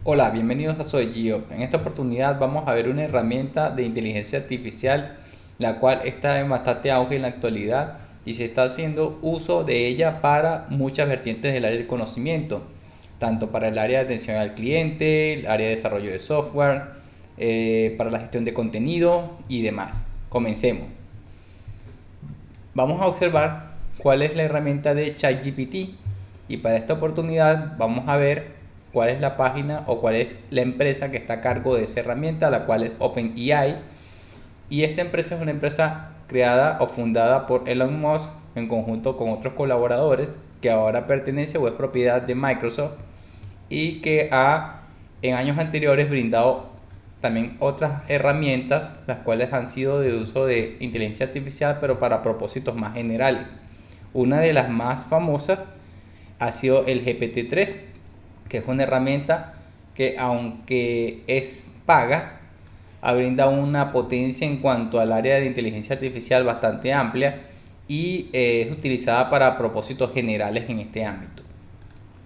Hola, bienvenidos a Soy Gio. En esta oportunidad vamos a ver una herramienta de inteligencia artificial la cual está en bastante auge en la actualidad y se está haciendo uso de ella para muchas vertientes del área del conocimiento, tanto para el área de atención al cliente, el área de desarrollo de software, para la gestión de contenido y demás. Comencemos. Vamos a observar cuál es la herramienta de ChatGPT y para esta oportunidad vamos a ver cuál es la página o cuál es la empresa que está a cargo de esa herramienta, la cual es OpenAI. Y esta empresa es una empresa creada o fundada por Elon Musk en conjunto con otros colaboradores que ahora pertenece o es propiedad de Microsoft y que ha en años anteriores brindado también otras herramientas, las cuales han sido de uso de inteligencia artificial, pero para propósitos más generales. Una de las más famosas ha sido el GPT-3, que es una herramienta que aunque es paga, brinda una potencia en cuanto al área de inteligencia artificial bastante amplia y es utilizada para propósitos generales en este ámbito.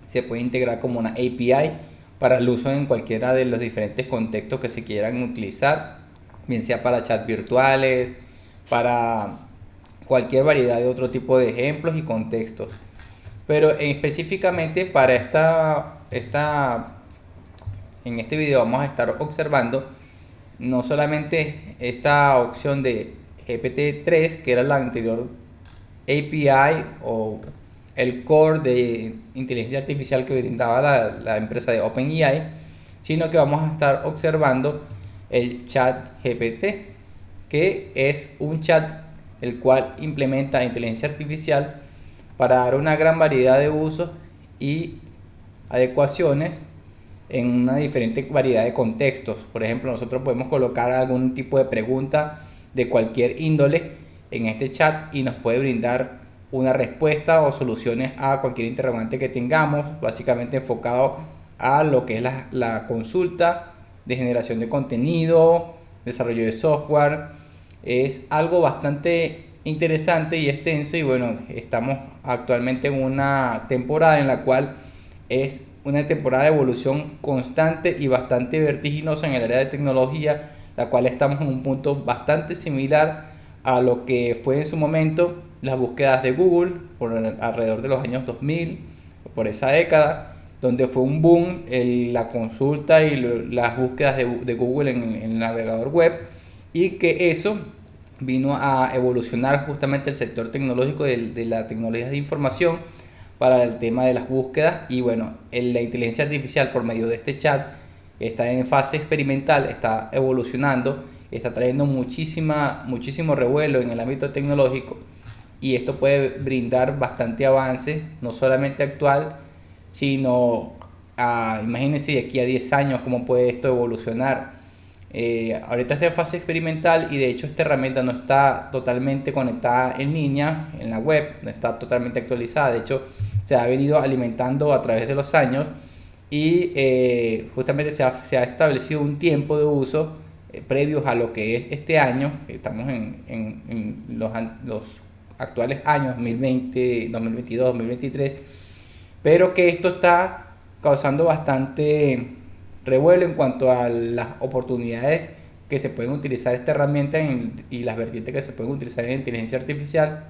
Se puede integrar como una API para el uso en cualquiera de los diferentes contextos que se quieran utilizar, bien sea para chats virtuales, para cualquier variedad de otro tipo de ejemplos y contextos. Pero específicamente para en este video vamos a estar observando no solamente esta opción de GPT-3, que era la anterior API o el core de inteligencia artificial que brindaba la empresa de OpenAI, sino que vamos a estar observando el chat GPT, que es un chat el cual implementa inteligencia artificial para dar una gran variedad de usos y adecuaciones en una diferente variedad de contextos. Por ejemplo, nosotros podemos colocar algún tipo de pregunta de cualquier índole en este chat y nos puede brindar una respuesta o soluciones a cualquier interrogante que tengamos, básicamente enfocado a lo que es la consulta de generación de contenido, desarrollo de software. Es algo bastante interesante y extenso y bueno, estamos actualmente en una temporada en la cual es una temporada de evolución constante y bastante vertiginosa en el área de tecnología, la cual estamos en un punto bastante similar a lo que fue en su momento las búsquedas de Google por alrededor de los años 2000, por esa década, donde fue un boom la consulta y las búsquedas de Google en el navegador web y que eso vino a evolucionar justamente el sector tecnológico de la tecnología de información para el tema de las búsquedas y bueno, la inteligencia artificial por medio de este chat está en fase experimental, está evolucionando, está trayendo muchísimo revuelo en el ámbito tecnológico y esto puede brindar bastante avance, no solamente actual, sino imagínense de aquí a 10 años cómo puede esto evolucionar. Ahorita está en fase experimental y de hecho esta herramienta no está totalmente conectada en línea, en la web, no está totalmente actualizada, de hecho se ha venido alimentando a través de los años y justamente se ha establecido un tiempo de uso previos a lo que es este año, que estamos en los actuales años 2020, 2022, 2023, pero que esto está causando bastante revuelo en cuanto a las oportunidades que se pueden utilizar esta herramienta y las vertientes que se pueden utilizar en inteligencia artificial,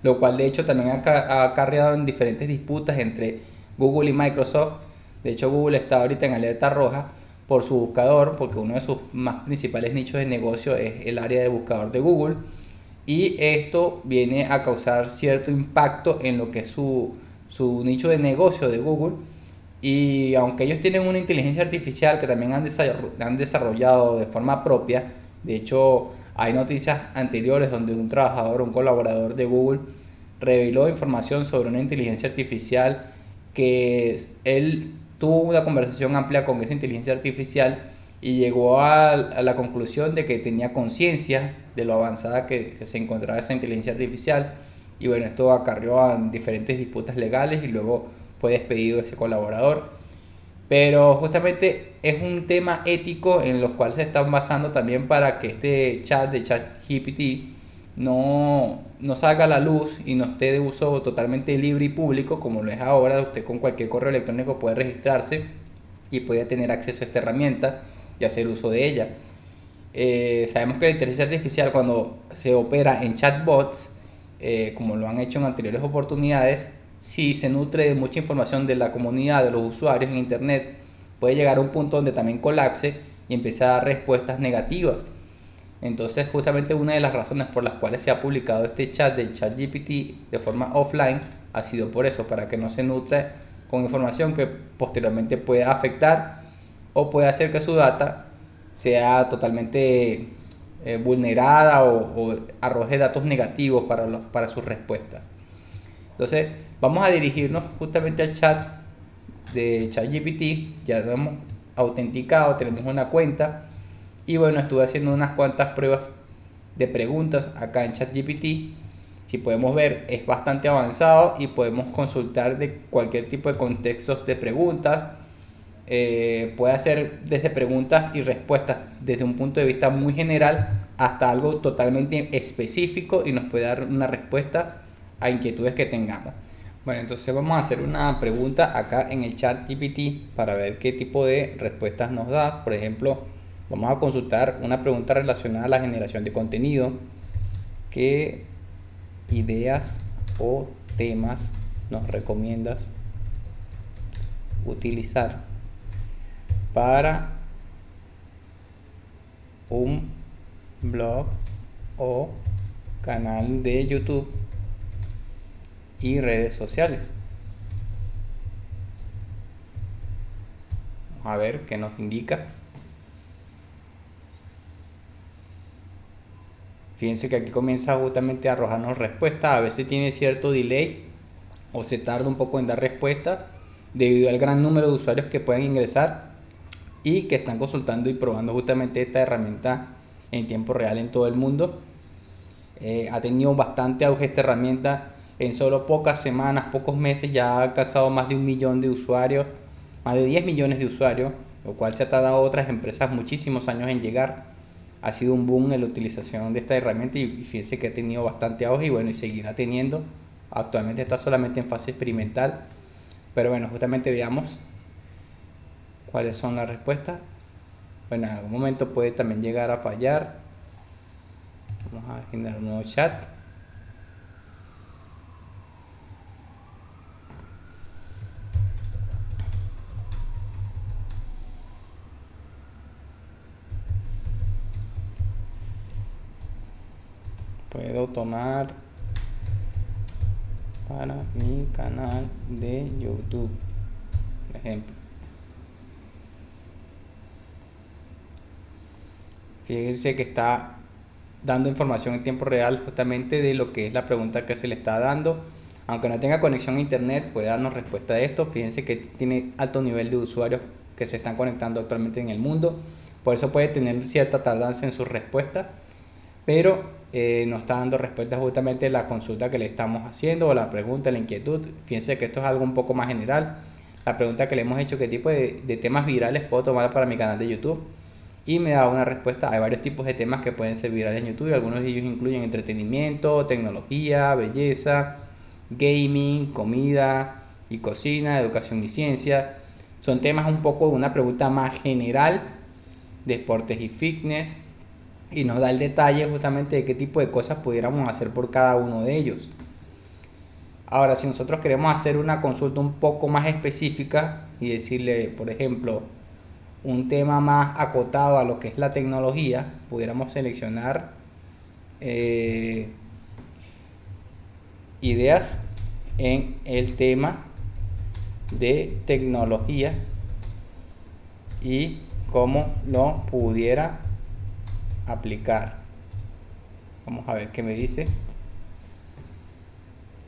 lo cual de hecho también ha acarreado en diferentes disputas entre Google y Microsoft. De hecho, Google está ahorita en alerta roja por su buscador, porque uno de sus más principales nichos de negocio es el área de buscador de Google, y esto viene a causar cierto impacto en lo que es su nicho de negocio de Google. Y aunque ellos tienen una inteligencia artificial que también han desarrollado de forma propia, de hecho hay noticias anteriores donde un trabajador, un colaborador de Google, reveló información sobre una inteligencia artificial que él tuvo una conversación amplia con esa inteligencia artificial y llegó a la conclusión de que tenía conciencia de lo avanzada que se encontraba esa inteligencia artificial. Y bueno, esto acarrió a diferentes disputas legales y luego fue despedido ese colaborador. Pero justamente es un tema ético en los cuales se están basando también para que este chat de ChatGPT no salga a la luz y no esté de uso totalmente libre y público como lo es ahora. Usted con cualquier correo electrónico puede registrarse y pueda tener acceso a esta herramienta y hacer uso de ella. Sabemos que la inteligencia artificial, cuando se opera en chatbots, como lo han hecho en anteriores oportunidades, si se nutre de mucha información de la comunidad, de los usuarios en internet, puede llegar a un punto donde también colapse y empiece a dar respuestas negativas. Entonces, justamente una de las razones por las cuales se ha publicado este chat de ChatGPT de forma offline ha sido por eso, para que no se nutre con información que posteriormente pueda afectar o pueda hacer que su data sea totalmente vulnerada o arroje datos negativos para sus respuestas. Entonces, vamos a dirigirnos justamente al chat de ChatGPT. Ya lo hemos autenticado, tenemos una cuenta. Y bueno, estuve haciendo unas cuantas pruebas de preguntas acá en ChatGPT. Si podemos ver, es bastante avanzado y podemos consultar de cualquier tipo de contextos de preguntas. Puede hacer desde preguntas y respuestas desde un punto de vista muy general hasta algo totalmente específico y nos puede dar una respuesta a inquietudes que tengamos. Bueno, entonces vamos a hacer una pregunta acá en el chat GPT para ver qué tipo de respuestas nos da. Por ejemplo, vamos a consultar una pregunta relacionada a la generación de contenido. ¿Qué ideas o temas nos recomiendas utilizar para un blog o canal de YouTube y redes sociales? Vamos a ver qué nos indica. Fíjense que aquí comienza justamente a arrojarnos respuestas. A veces tiene cierto delay o se tarda un poco en dar respuesta debido al gran número de usuarios que pueden ingresar y que están consultando y probando justamente esta herramienta en tiempo real en todo el mundo. Ha tenido bastante auge esta herramienta. En solo pocas semanas, pocos meses, ya ha alcanzado más de 1 millón de usuarios, más de 10 millones de usuarios, lo cual se ha tardado a otras empresas muchísimos años en llegar. Ha sido un boom en la utilización de esta herramienta y fíjense que ha tenido bastante auge y bueno, y seguirá teniendo. Actualmente está solamente en fase experimental, pero bueno, justamente veamos cuáles son las respuestas. Bueno, en algún momento puede también llegar a fallar. Vamos a generar un nuevo chat. Puedo tomar para mi canal de YouTube, por ejemplo. Fíjense que está dando información en tiempo real justamente de lo que es la pregunta que se le está dando. Aunque no tenga conexión a internet, puede darnos respuesta a esto. Fíjense que tiene alto nivel de usuarios que se están conectando actualmente en el mundo. Por eso puede tener cierta tardanza en sus respuestas. Pero nos está dando respuesta justamente a la consulta que le estamos haciendo o la pregunta, la inquietud. Fíjense que esto es algo un poco más general. La pregunta que le hemos hecho: ¿qué tipo de temas virales puedo tomar para mi canal de YouTube? Y me da una respuesta. Hay varios tipos de temas que pueden ser virales en YouTube. Algunos de ellos incluyen entretenimiento, tecnología, belleza, gaming, comida y cocina, educación y ciencia. Son temas un poco de una pregunta más general, de deportes y fitness, y nos da el detalle justamente de qué tipo de cosas pudiéramos hacer por cada uno de ellos. Ahora, si nosotros queremos hacer una consulta un poco más específica y decirle, por ejemplo, un tema más acotado a lo que es la tecnología, pudiéramos seleccionar ideas en el tema de tecnología y cómo lo pudiera aplicar. Vamos a ver qué me dice.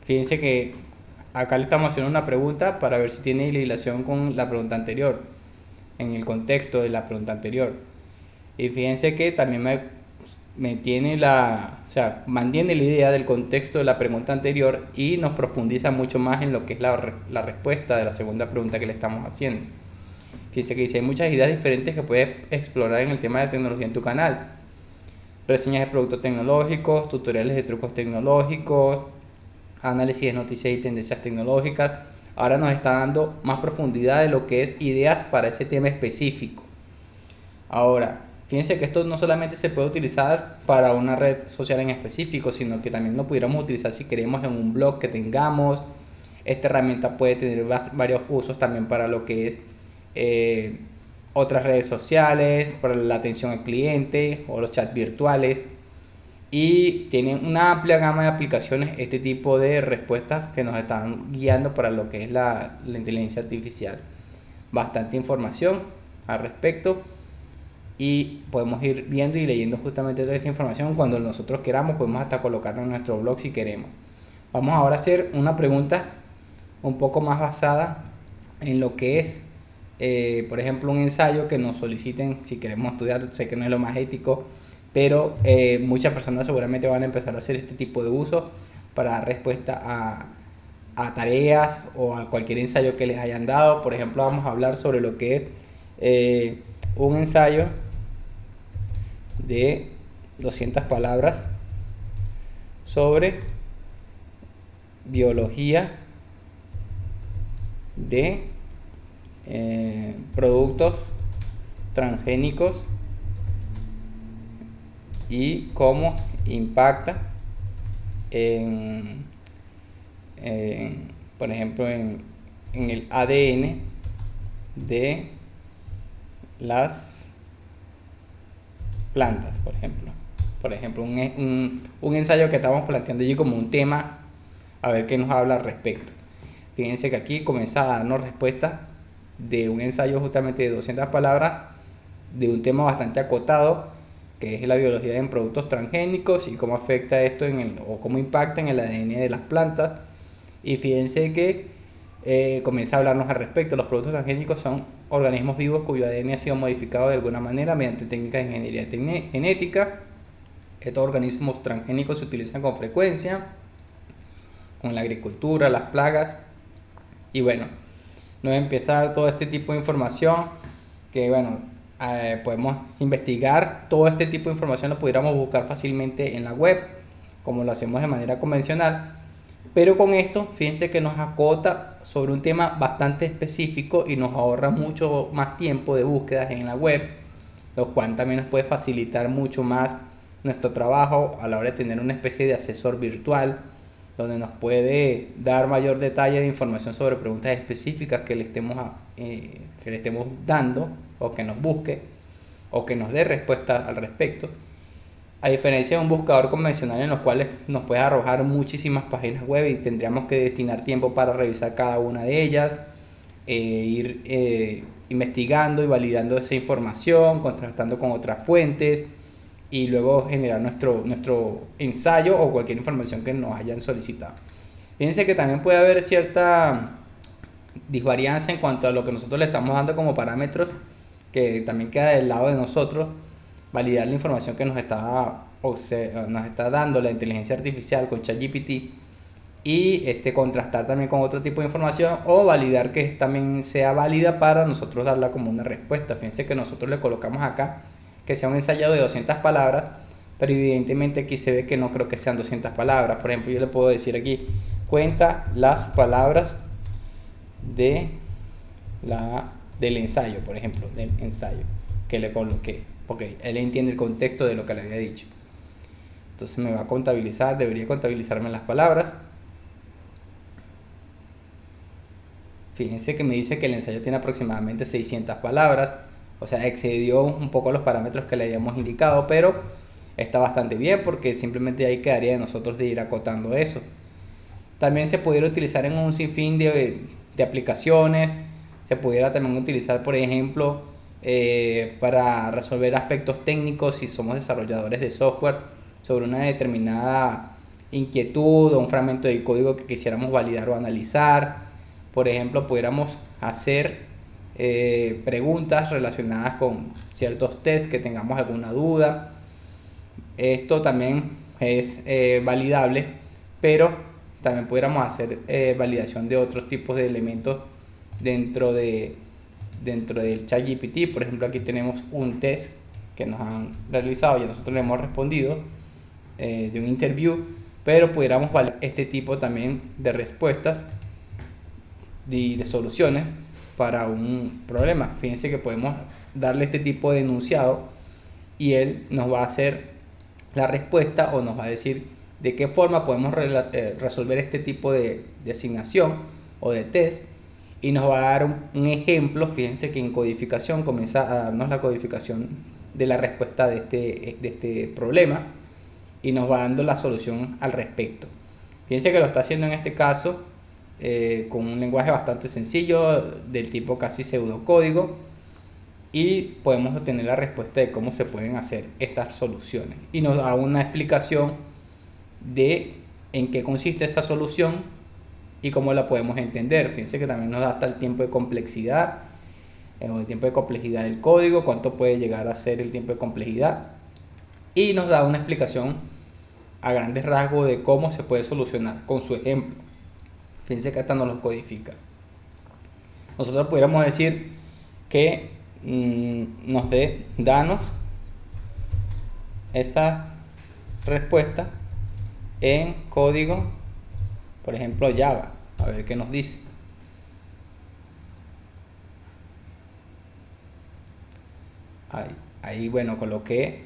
Fíjense que acá le estamos haciendo una pregunta para ver si tiene relación con la pregunta anterior, en el contexto de la pregunta anterior. Y fíjense que también me tiene mantiene la idea del contexto de la pregunta anterior y nos profundiza mucho más en lo que es la respuesta de la segunda pregunta que le estamos haciendo. Fíjense que dice: hay muchas ideas diferentes que puedes explorar en el tema de tecnología en tu canal. Reseñas de productos tecnológicos, tutoriales de trucos tecnológicos, análisis de noticias y tendencias tecnológicas. ahora nos está dando más profundidad de lo que es ideas para ese tema específico. Ahora, fíjense que esto no solamente se puede utilizar para una red social en específico, sino que también lo pudiéramos utilizar si queremos en un blog que tengamos. Esta herramienta puede tener varios usos también para lo que es eh, otras redes sociales, para la atención al cliente o los chats virtuales. Y tienen una amplia gama de aplicaciones este tipo de respuestas que nos están guiando para lo que es la inteligencia artificial. Bastante información al respecto y podemos ir viendo y leyendo justamente toda esta información cuando nosotros queramos. Podemos hasta colocarla en nuestro blog si queremos. Vamos ahora a hacer una pregunta un poco más basada en lo que es, por ejemplo, un ensayo que nos soliciten si queremos estudiar. Sé que no es lo más ético, pero muchas personas seguramente van a empezar a hacer este tipo de uso para dar respuesta a tareas o a cualquier ensayo que les hayan dado. Por ejemplo, vamos a hablar sobre lo que es un ensayo de 200 palabras sobre biología de productos transgénicos y cómo impacta por ejemplo, en el ADN de las plantas, por ejemplo. Por ejemplo, un ensayo que estamos planteando allí como un tema, a ver qué nos habla al respecto. Fíjense que aquí comienza a darnos respuesta de un ensayo justamente de 200 palabras de un tema bastante acotado, que es la biología en productos transgénicos y cómo afecta esto o cómo impacta en el ADN de las plantas. Y fíjense que comienza a hablarnos al respecto. Los productos transgénicos son organismos vivos cuyo ADN ha sido modificado de alguna manera mediante técnicas de ingeniería genética. Estos organismos transgénicos se utilizan con frecuencia con la agricultura, las plagas. Y bueno, nos empieza a dar todo este tipo de información que bueno, podemos investigar. Todo este tipo de información lo pudiéramos buscar fácilmente en la web, como lo hacemos de manera convencional. Pero con esto, fíjense que nos acota sobre un tema bastante específico y nos ahorra mucho más tiempo de búsquedas en la web, lo cual también nos puede facilitar mucho más nuestro trabajo a la hora de tener una especie de asesor virtual, donde nos puede dar mayor detalle de información sobre preguntas específicas que le estemos dando, o que nos busque, o que nos dé respuesta al respecto. A diferencia de un buscador convencional en los cuales nos puede arrojar muchísimas páginas web y tendríamos que destinar tiempo para revisar cada una de ellas, ir investigando y validando esa información, contrastando con otras fuentes y luego generar nuestro ensayo o cualquier información que nos hayan solicitado. Fíjense que también puede haber cierta disvariancia en cuanto a lo que nosotros le estamos dando como parámetros, que también queda del lado de nosotros validar la información que nos está dando la inteligencia artificial con ChatGPT y contrastar también con otro tipo de información o validar que también sea válida para nosotros darla como una respuesta. Fíjense que nosotros le colocamos acá que sea un ensayo de 200 palabras, pero evidentemente aquí se ve que no creo que sean 200 palabras. Por ejemplo, yo le puedo decir aquí, cuenta las palabras del ensayo, por ejemplo, del ensayo que le coloqué, porque él entiende el contexto de lo que le había dicho. Entonces me va a contabilizar, debería contabilizarme las palabras. Fíjense que me dice que el ensayo tiene aproximadamente 600 palabras, o sea, excedió un poco los parámetros que le habíamos indicado, pero está bastante bien porque simplemente ahí quedaría de nosotros de ir acotando eso. También se pudiera utilizar en un sinfín de aplicaciones. Se pudiera también utilizar, por ejemplo, para resolver aspectos técnicos si somos desarrolladores de software sobre una determinada inquietud o un fragmento de código que quisiéramos validar o analizar. Por ejemplo, pudiéramos hacer preguntas relacionadas con ciertos tests que tengamos alguna duda. Esto también es validable, pero también pudiéramos hacer validación de otros tipos de elementos dentro del ChatGPT. Por ejemplo, aquí tenemos un test que nos han realizado y nosotros le hemos respondido de un interview, pero pudiéramos validar este tipo también de respuestas de soluciones para un problema. Fíjense que podemos darle este tipo de enunciado y él nos va a hacer la respuesta o nos va a decir de qué forma podemos resolver este tipo de asignación o de test, y nos va a dar un ejemplo. Fíjense que en codificación comienza a darnos la codificación de la respuesta de este problema y nos va dando la solución al respecto. Fíjense que lo está haciendo en este caso con un lenguaje bastante sencillo del tipo casi pseudocódigo, y podemos obtener la respuesta de cómo se pueden hacer estas soluciones, y nos da una explicación de en qué consiste esa solución y cómo la podemos entender. Fíjense que también nos da hasta el tiempo de complejidad, el tiempo de complejidad del código, cuánto puede llegar a ser el tiempo de complejidad, y nos da una explicación a grandes rasgos de cómo se puede solucionar con su ejemplo. Fíjense que hasta nos lo codifica. Nosotros pudiéramos decir que nos danos esa respuesta en código, por ejemplo Java, a ver qué nos dice. Ahí bueno, coloqué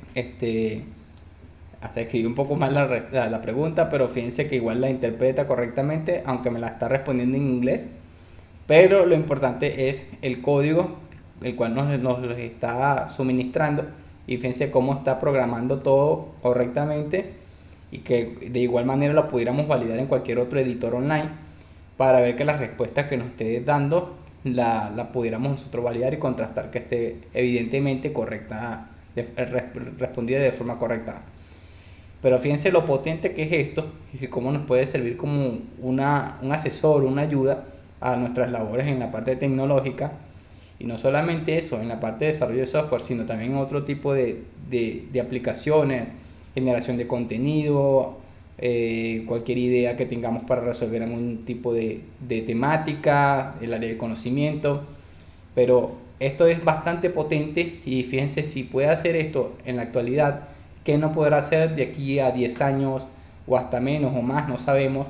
hasta escribí un poco más la pregunta, pero fíjense que igual la interpreta correctamente, aunque me la está respondiendo en inglés. Pero lo importante es el código, el cual nos está suministrando, y fíjense cómo está programando todo correctamente, y que de igual manera lo pudiéramos validar en cualquier otro editor online para ver que las respuestas que nos esté dando la pudiéramos nosotros validar y contrastar que esté evidentemente correcta, respondida de forma correcta. Pero fíjense lo potente que es esto y cómo nos puede servir como un asesor, una ayuda a nuestras labores en la parte tecnológica. Y no solamente eso, en la parte de desarrollo de software, sino también en otro tipo de aplicaciones, generación de contenido, cualquier idea que tengamos para resolver algún tipo de temática, el área de conocimiento. Pero esto es bastante potente, y fíjense, si puede hacer esto en la actualidad, ¿qué no podrá hacer de aquí a 10 años o hasta menos o más? No sabemos,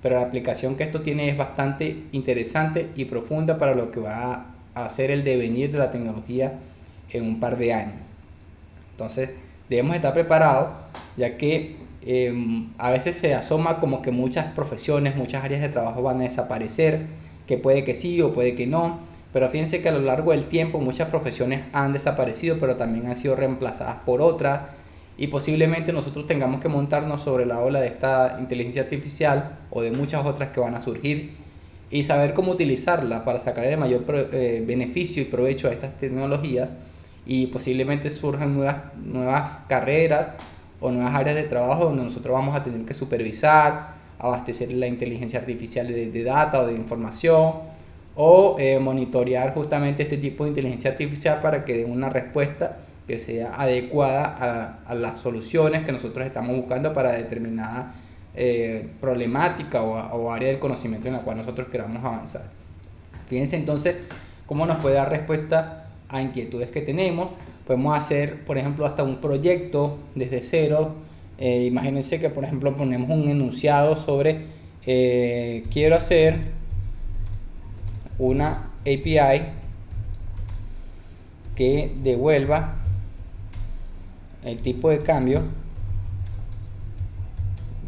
pero la aplicación que esto tiene es bastante interesante y profunda para lo que va a ser el devenir de la tecnología en un par de años. Entonces debemos estar preparados, ya que a veces se asoma como que muchas profesiones, muchas áreas de trabajo van a desaparecer, que puede que sí o puede que no, pero fíjense que a lo largo del tiempo muchas profesiones han desaparecido, pero también han sido reemplazadas por otras, y posiblemente nosotros tengamos que montarnos sobre la ola de esta inteligencia artificial o de muchas otras que van a surgir, y saber cómo utilizarla para sacar el mayor beneficio y provecho a estas tecnologías, y posiblemente surjan nuevas carreras o nuevas áreas de trabajo donde nosotros vamos a tener que supervisar, abastecer la inteligencia artificial de data o de información, o monitorear justamente este tipo de inteligencia artificial para que dé una respuesta que sea adecuada a las soluciones que nosotros estamos buscando para determinada problemática o área del conocimiento en la cual nosotros queramos avanzar. Fíjense entonces cómo nos puede dar respuesta a inquietudes que tenemos. Podemos hacer, por ejemplo, hasta un proyecto desde cero. Imagínense que, por ejemplo, ponemos un enunciado sobre quiero hacer una API que devuelva el tipo de cambio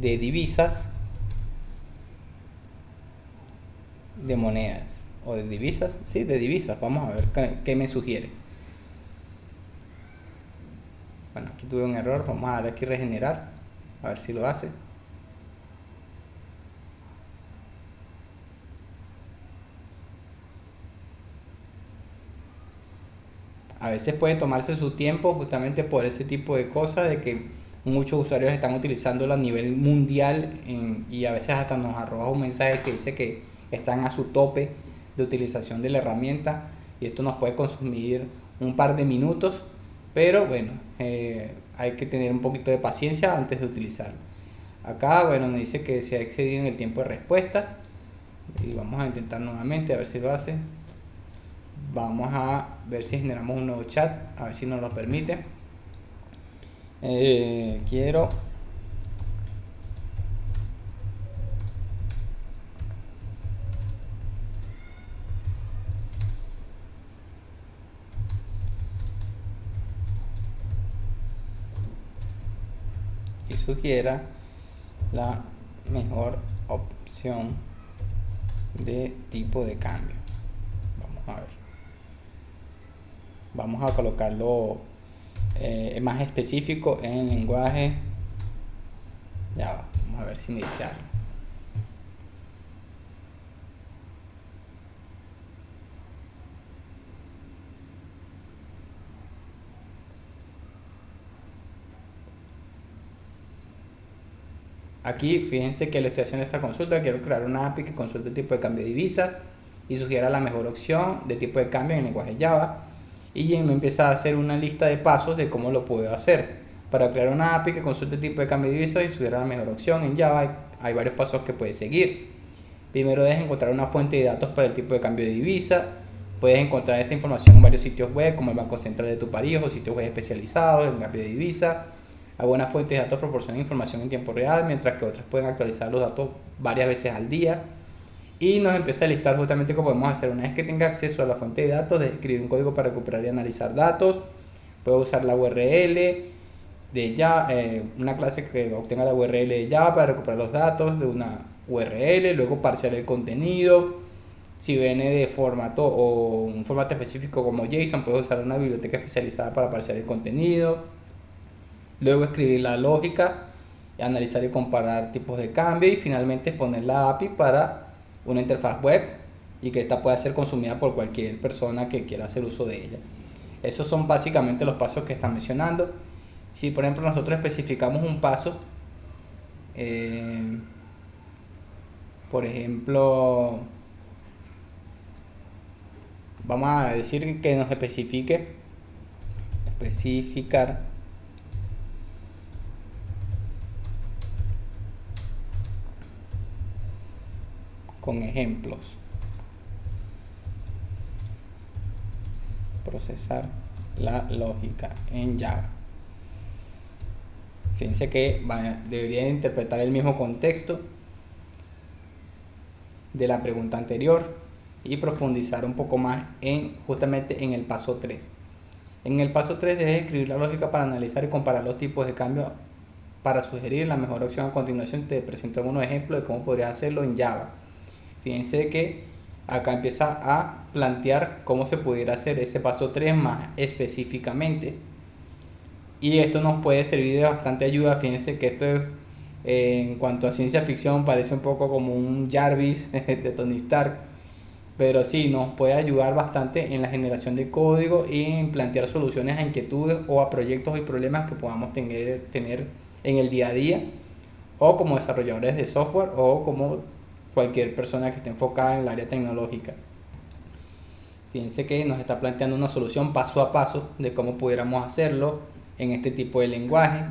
de divisas, de monedas o de divisas, sí, de divisas. Vamos a ver qué me sugiere. Bueno, aquí tuve un error, vamos a darle aquí regenerar, a ver si lo hace. A veces puede tomarse su tiempo justamente por ese tipo de cosas, de que muchos usuarios están utilizándolo a nivel mundial, y a veces hasta nos arroja un mensaje que dice que están a su tope de utilización de la herramienta, y esto nos puede consumir un par de minutos, pero bueno, hay que tener un poquito de paciencia antes de utilizarlo. Acá, bueno, nos dice que se ha excedido en el tiempo de respuesta, y vamos a intentar nuevamente a ver si lo hace. Vamos a ver si generamos un nuevo chat, a ver si nos lo permite. Quiero sugiera la mejor opción de tipo de cambio. Vamos a ver. Vamos a colocarlo más específico en el lenguaje. Ya va, vamos a ver si me dice algo. Aquí fíjense que le estoy haciendo esta consulta. Quiero crear una API que consulte el tipo de cambio de divisa y sugiera la mejor opción de tipo de cambio en el lenguaje Java. Y me empieza a hacer una lista de pasos de cómo lo puedo hacer. Para crear una API que consulte el tipo de cambio de divisa y sugiera la mejor opción en Java, hay varios pasos que puedes seguir. Primero debes encontrar una fuente de datos para el tipo de cambio de divisa. Puedes encontrar esta información en varios sitios web como el Banco Central de tu país o sitios web especializados en cambio de divisa. Algunas fuentes de datos proporcionan información en tiempo real, mientras que otras pueden actualizar los datos varias veces al día. Y nos empieza a listar justamente cómo podemos hacer. Una vez que tenga acceso a la fuente de datos, debes escribir un código para recuperar y analizar datos. Puedes usar la URL de Java, una clase que obtenga la URL de Java para recuperar los datos de una URL, luego parsear el contenido. Si viene de formato o un formato específico como JSON, puedes usar una biblioteca especializada para parsear el contenido. Luego escribir la lógica, analizar y comparar tipos de cambio y finalmente exponer la API para una interfaz web y que esta pueda ser consumida por cualquier persona que quiera hacer uso de ella. Esos son básicamente los pasos que están mencionando. Si por ejemplo nosotros especificamos un paso, por ejemplo, vamos a decir que nos especificar con ejemplos. Procesar la lógica en Java. Fíjense que debería interpretar el mismo contexto de la pregunta anterior y profundizar un poco más justamente en el paso 3. En el paso 3 debes escribir la lógica para analizar y comparar los tipos de cambio para sugerir la mejor opción. A continuación te presento algunos ejemplos de cómo podrías hacerlo en Java. Fíjense que acá empieza a plantear cómo se pudiera hacer ese paso 3 más específicamente. Y esto nos puede servir de bastante ayuda. Fíjense que esto es, en cuanto a ciencia ficción, parece un poco como un Jarvis de Tony Stark. Pero sí, nos puede ayudar bastante en la generación de código y en plantear soluciones a inquietudes o a proyectos y problemas que podamos tener en el día a día, o como desarrolladores de software o como cualquier persona que esté enfocada en el área tecnológica. Fíjense que nos está planteando una solución paso a paso de cómo pudiéramos hacerlo en este tipo de lenguaje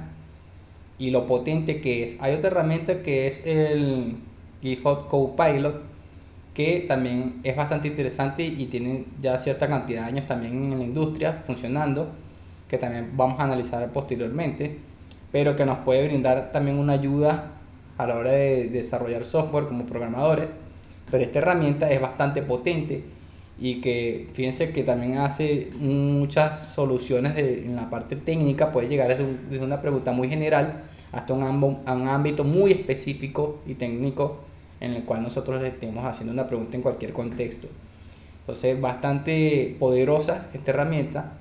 y lo potente que es. Hay otra herramienta que es el GitHub Copilot, que también es bastante interesante y tiene ya cierta cantidad de años también en la industria funcionando, que también vamos a analizar posteriormente, pero que nos puede brindar también una ayuda a la hora de desarrollar software como programadores. Pero esta herramienta es bastante potente y que fíjense que también hace muchas soluciones en la parte técnica. Puede llegar desde una pregunta muy general hasta un ámbito muy específico y técnico en el cual nosotros le estemos haciendo una pregunta en cualquier contexto. Entonces, bastante poderosa esta herramienta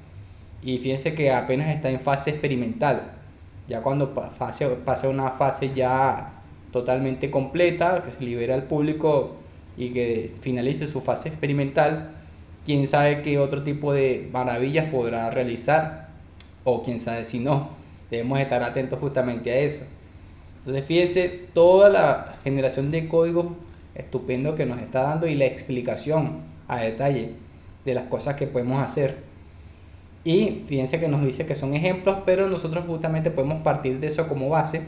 y fíjense que apenas está en fase experimental. Ya cuando pase una fase ya totalmente completa, que se libere al público y que finalice su fase experimental, quién sabe qué otro tipo de maravillas podrá realizar, o quién sabe si no. Debemos estar atentos justamente a eso. Entonces fíjense toda la generación de código estupendo que nos está dando y la explicación a detalle de las cosas que podemos hacer. Y fíjense que nos dice que son ejemplos, pero nosotros justamente podemos partir de eso como base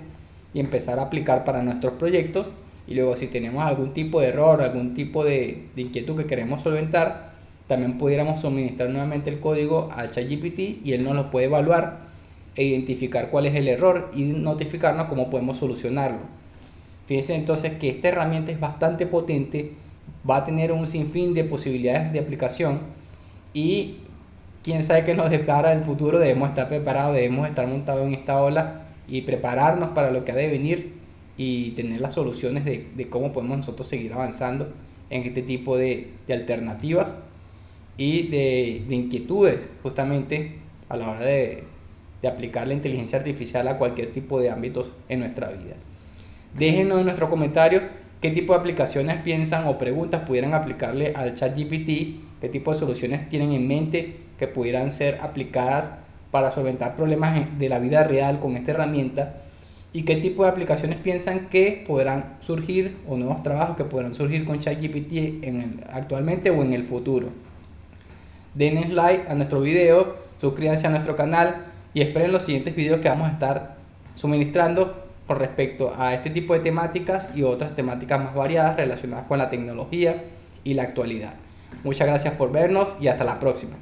y empezar a aplicar para nuestros proyectos. Y luego si tenemos algún tipo de error, algún tipo de inquietud que queremos solventar, también pudiéramos suministrar nuevamente el código al ChatGPT y él nos lo puede evaluar e identificar cuál es el error y notificarnos cómo podemos solucionarlo. Fíjense entonces que esta herramienta es bastante potente, va a tener un sinfín de posibilidades de aplicación y quién sabe qué nos depara el futuro. Debemos estar preparados, debemos estar montados en esta ola y prepararnos para lo que ha de venir y tener las soluciones de cómo podemos nosotros seguir avanzando en este tipo de alternativas y de inquietudes justamente a la hora de aplicar la inteligencia artificial a cualquier tipo de ámbitos en nuestra vida. Déjenos en nuestros comentarios qué tipo de aplicaciones piensan o preguntas pudieran aplicarle al ChatGPT, qué tipo de soluciones tienen en mente que pudieran ser aplicadas para solventar problemas de la vida real con esta herramienta y qué tipo de aplicaciones piensan que podrán surgir o nuevos trabajos que podrán surgir con ChatGPT actualmente o en el futuro. Denle like a nuestro video, suscríbanse a nuestro canal y esperen los siguientes videos que vamos a estar suministrando con respecto a este tipo de temáticas y otras temáticas más variadas relacionadas con la tecnología y la actualidad. Muchas gracias por vernos y hasta la próxima.